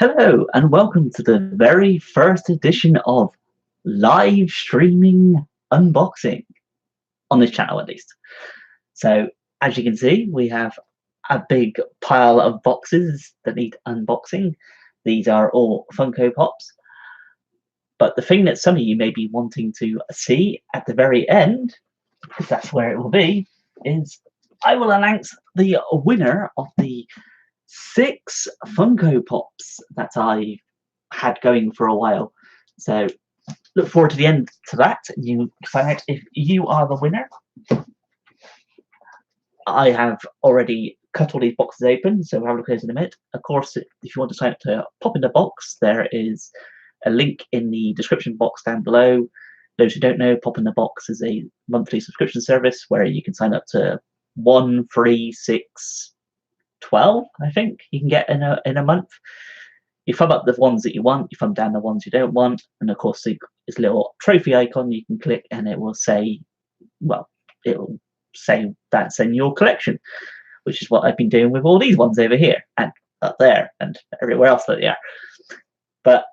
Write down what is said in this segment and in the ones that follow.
Hello and welcome to the very first edition of live streaming unboxing on this channel, at least. So, as you can see, we have a big pile of boxes that need unboxing. These are all Funko Pops. But the thing that some of you may be wanting to see at the very end, because that's where it will be, is I will announce the winner of the 6 Funko Pops that I had going for a while. So look forward to the end to that. You find out if you are the winner. I have already cut all these boxes open, so we'll have a look at those in a minute. Of course, if you want to sign up to Pop in the Box, there is a link in the description box down below. Those who don't know, Pop in the Box is a monthly subscription service where you can sign up to 1, 3, 6, 12, I think you can get in a month. You thumb up the ones that you want, you thumb down the ones you don't want, and of course this little trophy icon you can click and it will say, well, it will say that's in your collection, which is what I've been doing with all these ones over here and up there and everywhere else that they are. But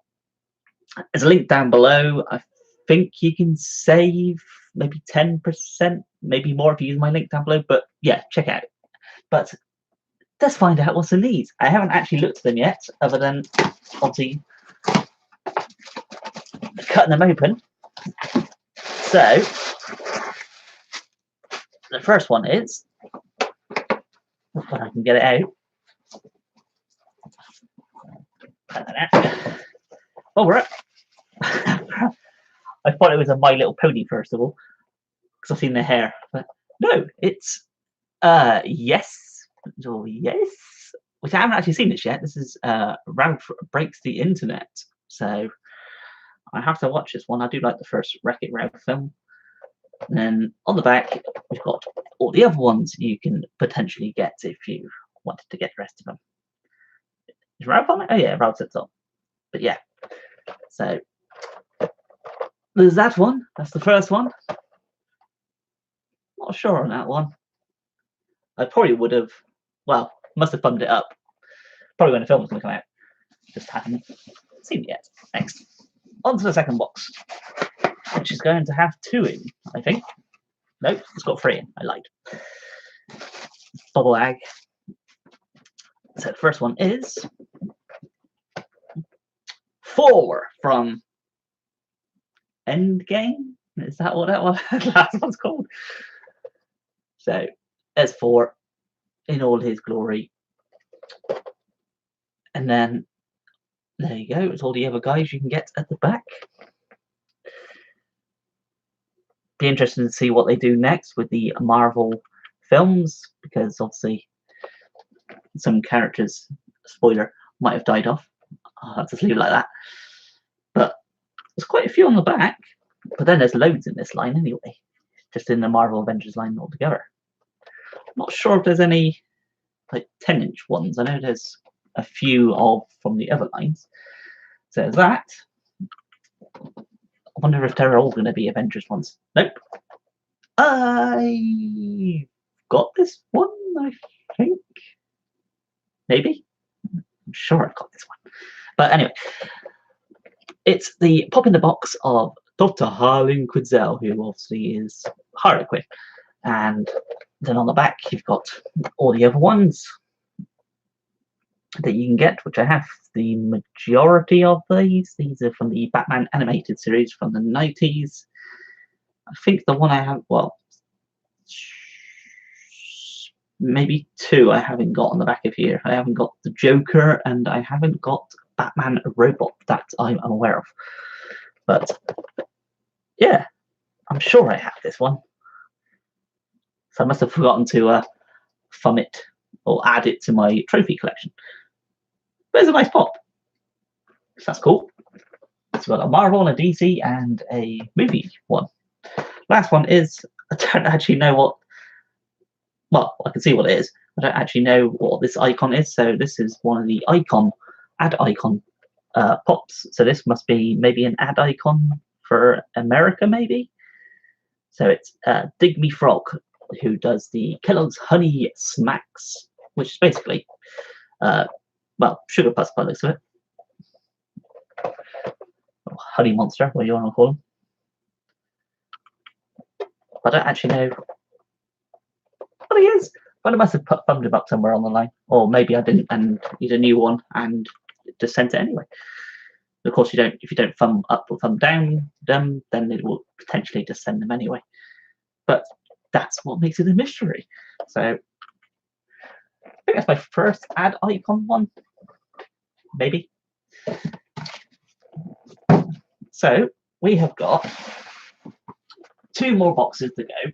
there's a link down below. I think you can save maybe 10%, maybe more if you use my link down below, but yeah, check it out. But let's find out what's in these. I haven't actually looked at them yet, other than obviously cutting them open. So the first one is, if I can get it out. Oh, we're up. I thought it was a My Little Pony first of all, because I've seen the hair, but no, it's yes. Oh, yes, which I haven't actually seen this yet. This is Ralph Breaks the Internet, so I have to watch this one. I do like the first Wreck-It Ralph film. And then on the back, we've got all the other ones you can potentially get if you wanted to get the rest of them. Is Ralph on it? Oh yeah, Ralph sits on. But yeah, so there's that one. That's the first one. Not sure on that one. I probably would have. Well, must have thumbed it up. Probably when the film was going to come out. Just haven't seen it yet. Next. On to the second box, which is going to have 2 in, I think. Nope, it's got 3 in. I lied. Bubble bag. So the first one is 4 from Endgame. Is that what that one? Last one's called? So there's 4. In all his glory. And then there you go, it's all the other guys you can get at the back. Be interested to see what they do next with the Marvel films, because obviously some characters, spoiler, might have died off. I'll have to leave it like that. But there's quite a few on the back, but then there's loads in this line anyway, just in the Marvel Avengers line altogether. Not sure if there's any like 10-inch ones. I know there's a few from the other lines. So there's that. I wonder if they're all going to be Avengers ones. Nope. I got this one, I think. Maybe. I'm sure I've got this one. But anyway, it's the Pop in the Box of Dr. Harlan Quinzel, who obviously is Harley Quinn. And then on the back, you've got all the other ones that you can get, which I have the majority of these. These are from the Batman animated series from the 90s. I think the one I have, well, maybe 2 I haven't got on the back of here. I haven't got the Joker, and I haven't got Batman Robot that I'm aware of. But yeah, I'm sure I have this one. So I must have forgotten to thumb it or add it to my trophy collection. But it's a nice pop. So that's cool. So we've got a Marvel, a DC, and a movie one. Last one is, I don't actually know what, well, I can see what it is. I don't actually know what this icon is. So this is one of the ad icon pops. So this must be maybe an ad icon for America, maybe. So it's Dig Me Frog, who does the Kellogg's Honey Smacks, which is basically, well, sugar puffs by the looks of it. or Honey Monster, what you want to call him. I don't actually know what he is. But I must have thumbed him up somewhere on the line, or maybe I didn't, and he's a new one, and just sent it anyway. Of course, you don't. If you don't thumb up or thumb down them, then it will potentially just send them anyway. But that's what makes it a mystery. So I think that's my first ad icon one, maybe. So we have got 2 more boxes to go,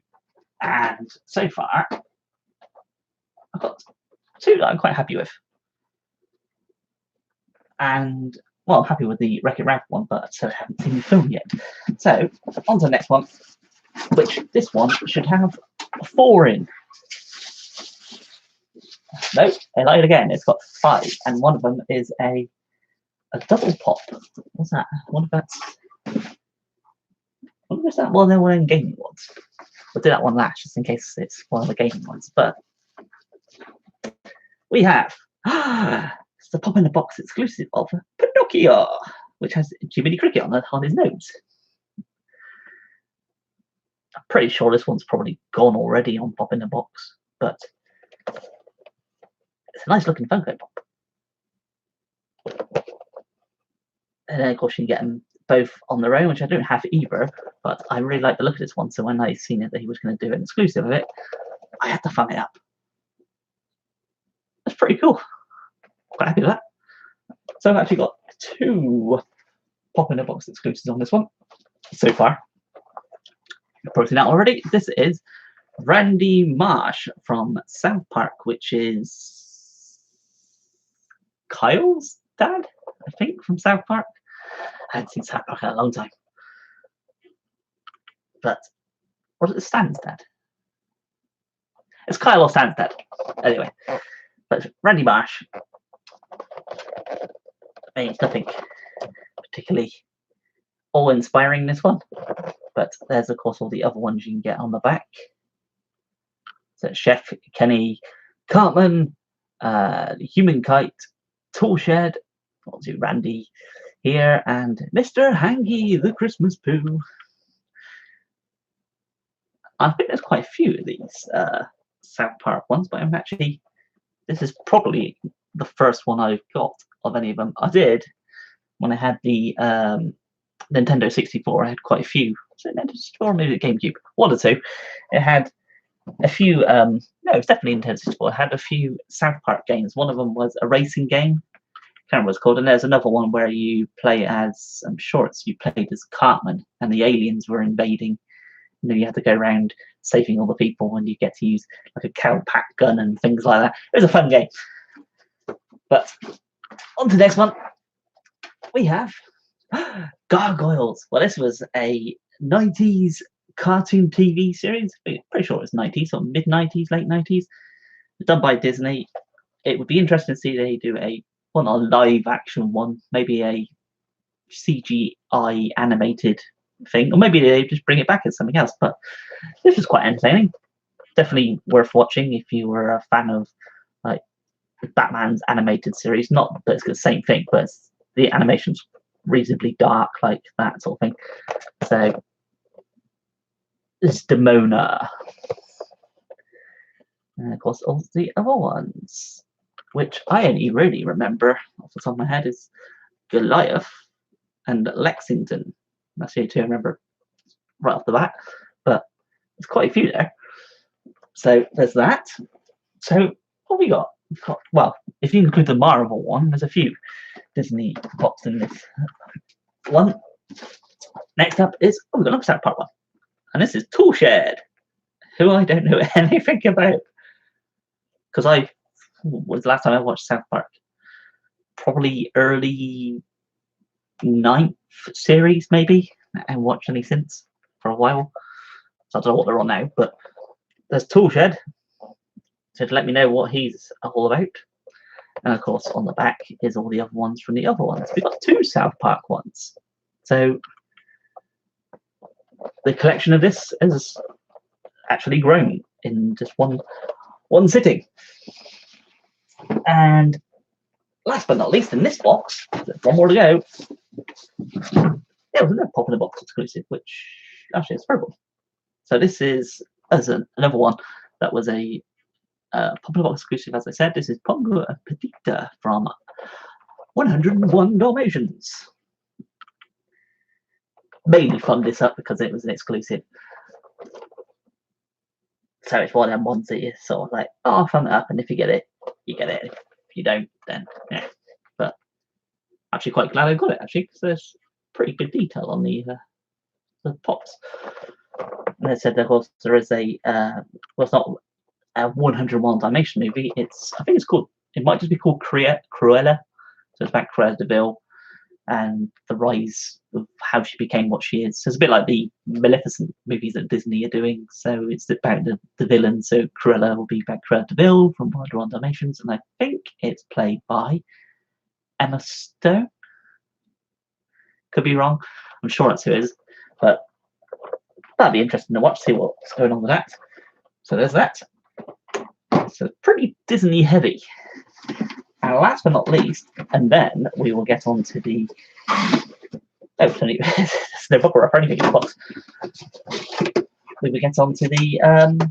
and so far I've got 2 that I'm quite happy with. And well, I'm happy with the Wreck-It Ralph one, but I still haven't seen the film yet. So on to the next one, which this one should have 4 in. No, I lied again. It's got 5, and one of them is a double pop. What's that? What if that's? What was that? Well, they're one of the gaming ones. We'll do that one last, just in case it's one of the gaming ones. But we have it's the pop in the box exclusive of Pinocchio, which has Jiminy Cricket on his nose. I'm pretty sure this one's probably gone already on pop in the box, but it's a nice looking Funko Pop. And then of course you can get them both on their own, which I don't have either, but I really like the look of this one, so when I seen it that he was going to do an exclusive of it, I had to thumb it up. That's pretty cool. Quite happy with that. So I've actually got 2 pop in the box exclusives on this one so far. I've broken out already. This is Randy Marsh from South Park, which is Kyle's dad, I think, from South Park. I haven't seen South Park in a long time. But was it Stan's dad? It's Kyle or Stan's dad. Anyway, but Randy Marsh. I mean, nothing particularly awe-inspiring this one, but there's of course all the other ones you can get on the back. So Chef Kenny Cartman, Human Kite, Toolshed, obviously Randy here, and Mr. Hangy the Christmas Pooh. I think there's quite a few of these South Park ones, but I'm actually, this is probably the first one I've got of any of them. I did when I had the Nintendo 64. I had quite a few. Was it Nintendo 64 or maybe the GameCube? One or two. It had a few. No, it was definitely Nintendo 64. It had a few South Park games. One of them was a racing game. I can't remember what it's called. And there's another one where you play as, I'm sure it's you played as Cartman, and the aliens were invading. You know, you had to go around saving all the people, and you get to use like a cowpack gun and things like that. It was a fun game. But on to the next one. We have Gargoyles. Well, this was a 90s cartoon TV series. Pretty sure it was 90s or mid 90s, late 90s. Done by Disney. It would be interesting to see they do not a live action one, maybe a CGI animated thing, or maybe they just bring it back as something else. But this was quite entertaining. Definitely worth watching if you were a fan of like Batman's animated series. Not that it's the same thing, but the animation's reasonably dark, like that sort of thing. So this is Demona. And of course all the other ones, which I only really remember off the top of my head, is Goliath and Lexington. That's the two I remember right off the bat, but there's quite a few there. So there's that. So what we got? We've got, well, if you include the Marvel one, there's a few Disney pops in this one. Next up is, we've got another South Park one. And this is Toolshed, who I don't know anything about. Because was the last time I watched South Park? Probably early 9th series, maybe. I haven't watched any since for a while. So I don't know what they're on now, but there's Toolshed. So to let me know what he's all about. And of course, on the back is all the other ones from the other ones. We've got 2 South Park ones. So the collection of this has actually grown in just one sitting. And last but not least, in this box, there's one more to go. it was another Pop in the Box exclusive, which actually is terrible. So this is another one that was a Pop in the Box exclusive, as I said. This is Pongo and Perdita from 101 Dalmatians. Mainly fund this up because it was an exclusive. So it's one of them ones that you sort of like, oh, I'll fund it up, and if you get it, you get it. If you don't, then yeah. But actually quite glad I got it, actually, because there's pretty good detail on the pops. And I said, of course, there is a, well, it's not a 101 Dalmatian movie. I think it's called, it might just be called Cruella. So it's about Cruella de Vil and the rise of how she became what she is. So it's a bit like the Maleficent movies that Disney are doing. So it's about the villain. So Cruella will be about Cruella de Vil from 101 Dalmatians, and I think it's played by Emma Stone. Could be wrong. I'm sure that's who it is, but that'd be interesting to watch, see what's going on with that. So there's that. So pretty Disney heavy. And last but not least, and then we will get on to the there's no bubble wrap or anything in the box. We will get on to the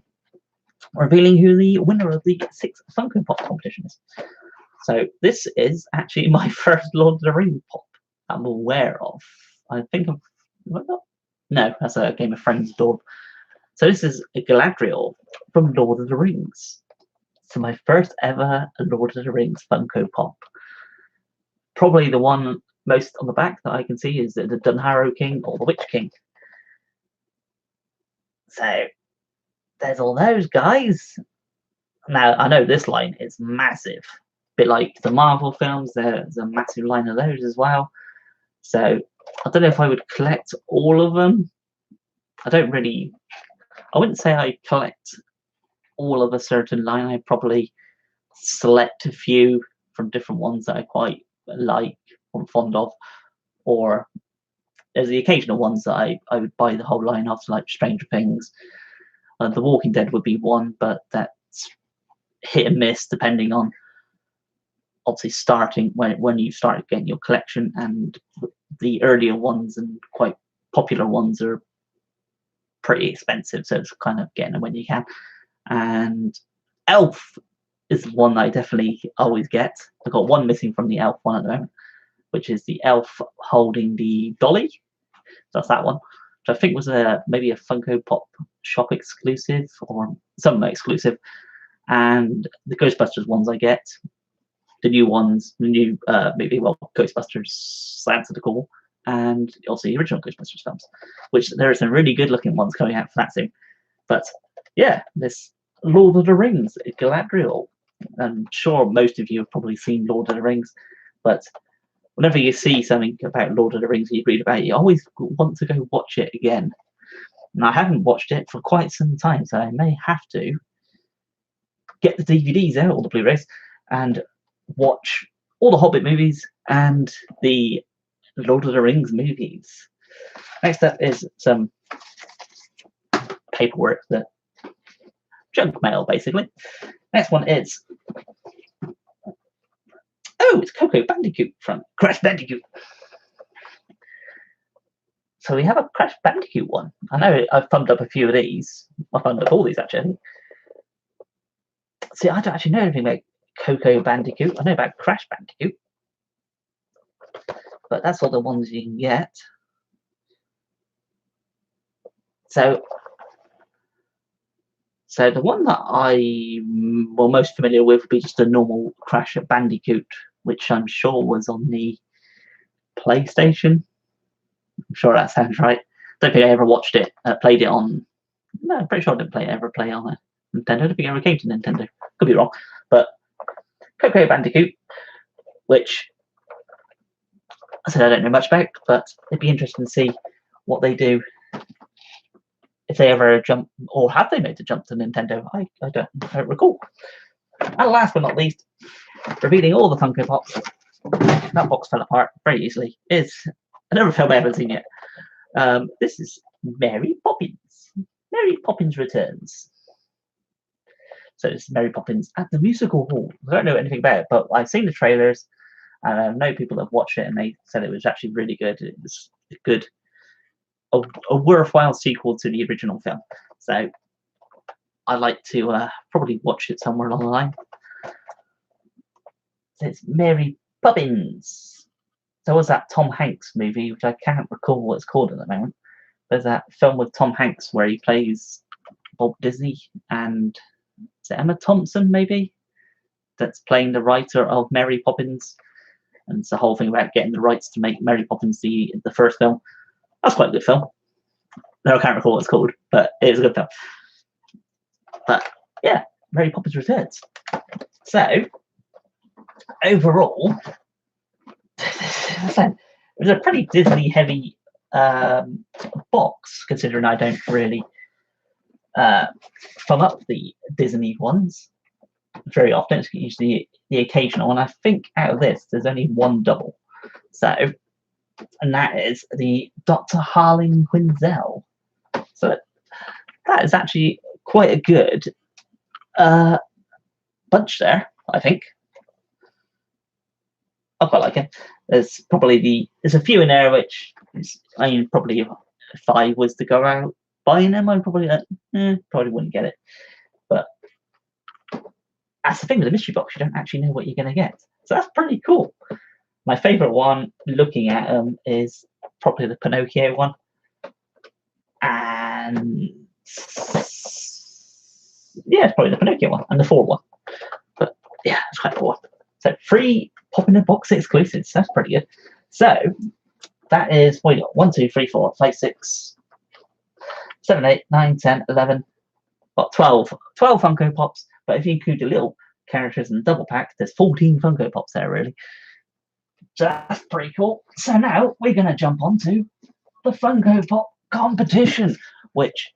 revealing who the winner of the 6th Funko Pop competition is. So this is actually my first Lord of the Rings pop I'm aware of. I think I've no, that's a Game of Thrones door. So this is a Galadriel from Lord of the Rings. So my first ever Lord of the Rings Funko Pop. Probably the one most on the back that I can see is the Dunharrow King or the Witch King. So there's all those guys. Now I know this line is massive. A bit like the Marvel films, there's a massive line of those as well. So I don't know if I would collect all of them. I wouldn't say I collect all of a certain line. I probably select a few from different ones that I quite like or fond of, or there's the occasional ones that I would buy the whole line of, like Stranger Things. The Walking Dead would be one, but that's hit and miss depending on obviously starting when you start getting your collection, and the earlier ones and quite popular ones are pretty expensive, so it's kind of getting them when you can. And Elf is one that I definitely always get. I've got one missing from the Elf one at the moment, which is the Elf holding the dolly. So that's that one, which I think was maybe a Funko Pop shop exclusive or some exclusive. And the Ghostbusters ones I get, the new ones, the new Ghostbusters Answer the Call, and also the original Ghostbusters films, which there are some really good looking ones coming out for that soon. But yeah, this Lord of the Rings, Galadriel. I'm sure most of you have probably seen Lord of the Rings, but whenever you see something about Lord of the Rings you read about it, you always want to go watch it again. And I haven't watched it for quite some time, so I may have to get the DVDs out, or the Blu-rays, and watch all the Hobbit movies and the Lord of the Rings movies. Next up is some paperwork, the junk mail, basically. Next one is, it's Coco Bandicoot from Crash Bandicoot. So we have a Crash Bandicoot one. I know I've thumbed up a few of these. I thumbed up all these, actually. See, I don't actually know anything about Coco Bandicoot. I know about Crash Bandicoot, but that's all the ones you can get. So the one that I'm most familiar with would be just a normal Crash Bandicoot, which I'm sure was on the PlayStation. I'm sure that sounds right. Don't think I ever watched it, played it on. No, I'm pretty sure I didn't ever play it on a Nintendo. I don't think I ever came to Nintendo. Could be wrong. But Coco Bandicoot, which I said I don't know much about, but it'd be interesting to see what they do. If they ever jump, or have they made a jump to Nintendo? I don't recall. And last but not least, revealing all the Funko Pops, that box fell apart very easily, is another film I haven't seen yet. This is Mary Poppins. Mary Poppins Returns. So it's Mary Poppins at the Musical Hall. I don't know anything about it, but I've seen the trailers, And I know people have watched it and they said it was actually really good. It was a good, a worthwhile sequel to the original film. So I'd like to probably watch it somewhere along the line. So it's Mary Poppins. So was that Tom Hanks movie, which I can't recall what it's called at the moment. There's that film with Tom Hanks where he plays Bob Disney and is it Emma Thompson maybe? That's playing the writer of Mary Poppins. And it's the whole thing about getting the rights to make Mary Poppins the first film. That's quite a good film. No, I can't recall what it's called, but it was a good film. But yeah, Mary Poppins Returns. So overall, it was a pretty Disney heavy box, considering I don't really thumb up the Disney ones very often. It's usually the occasional, and I think out of this there's only one double. So, and that is the Dr. Harling Quinzel. So that is actually quite a good bunch there, I think. I quite like it. There's a few in there which is, I mean, probably if I was to go out buying them, I'd probably probably wouldn't get it. But that's the thing with the mystery box, you don't actually know what you're going to get. So that's pretty cool. My favourite one, looking at them, is probably the Pinocchio one. And yeah, it's probably the Pinocchio one and the Ford one. But yeah, it's quite cool. So 3 Pop in the Box exclusives. That's pretty good. So that is what you got. 1, 2, 3, 4, 5, 6, 7, 8, 9, 10, 11. Got 12 Funko Pops. But if you include the little characters in the double pack, there's 14 Funko Pops there, really. So that's pretty cool. So now we're going to jump on to the Funko Pop competition, which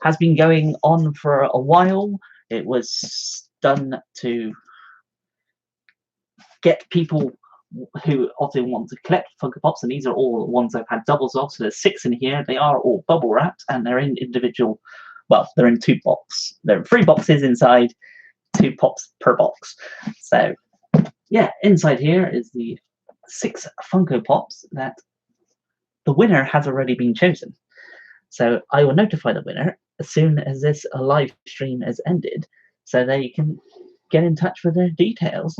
has been going on for a while. It was done to get people who often want to collect Funko Pops, and these are all the ones I've had doubles of. So there's 6 in here. They are all bubble wrapped, and they're in individual. Well, they're in 2 boxes. There are 3 boxes inside, 2 pops per box. So yeah, inside here is the 6 Funko Pops that the winner has already been chosen. So I will notify the winner as soon as this live stream has ended, so they can get in touch with their details.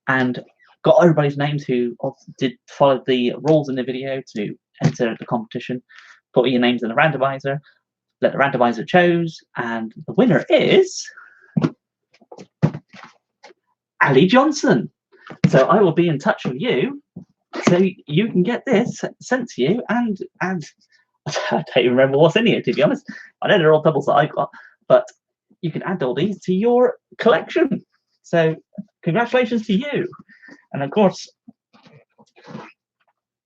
And got everybody's names who did follow the rules in the video to enter the competition. Put your names in the randomizer. Let the randomizer choose, and the winner is Ali Johnson. So I will be in touch with you, so you can get this sent to you. And I don't even remember what's in here, to be honest. I know they're all doubles that I got, but you can add all these to your collection. So congratulations to you. And of course,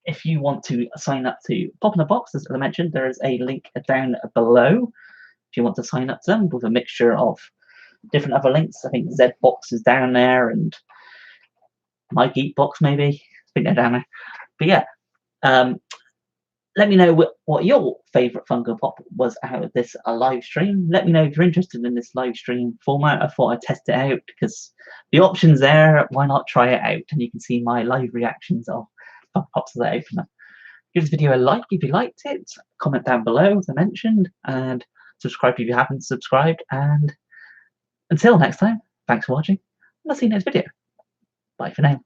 if you want to sign up to Pop in a Box, as I mentioned, there is a link down below if you want to sign up to them, with a mixture of different other links. I think ZBOX is down there, and my GEEK Box maybe. I think they're down there. But yeah, let me know what your favourite Funko Pop was out of this live stream. Let me know if you're interested in this live stream format. I thought I'd test it out because the option's there. Why not try it out? And you can see my live reactions of Funko Pops as I open them. Give this video a like if you liked it. Comment down below, as I mentioned. And subscribe if you haven't subscribed. And until next time, thanks for watching. And I'll see you next video. Bye for now.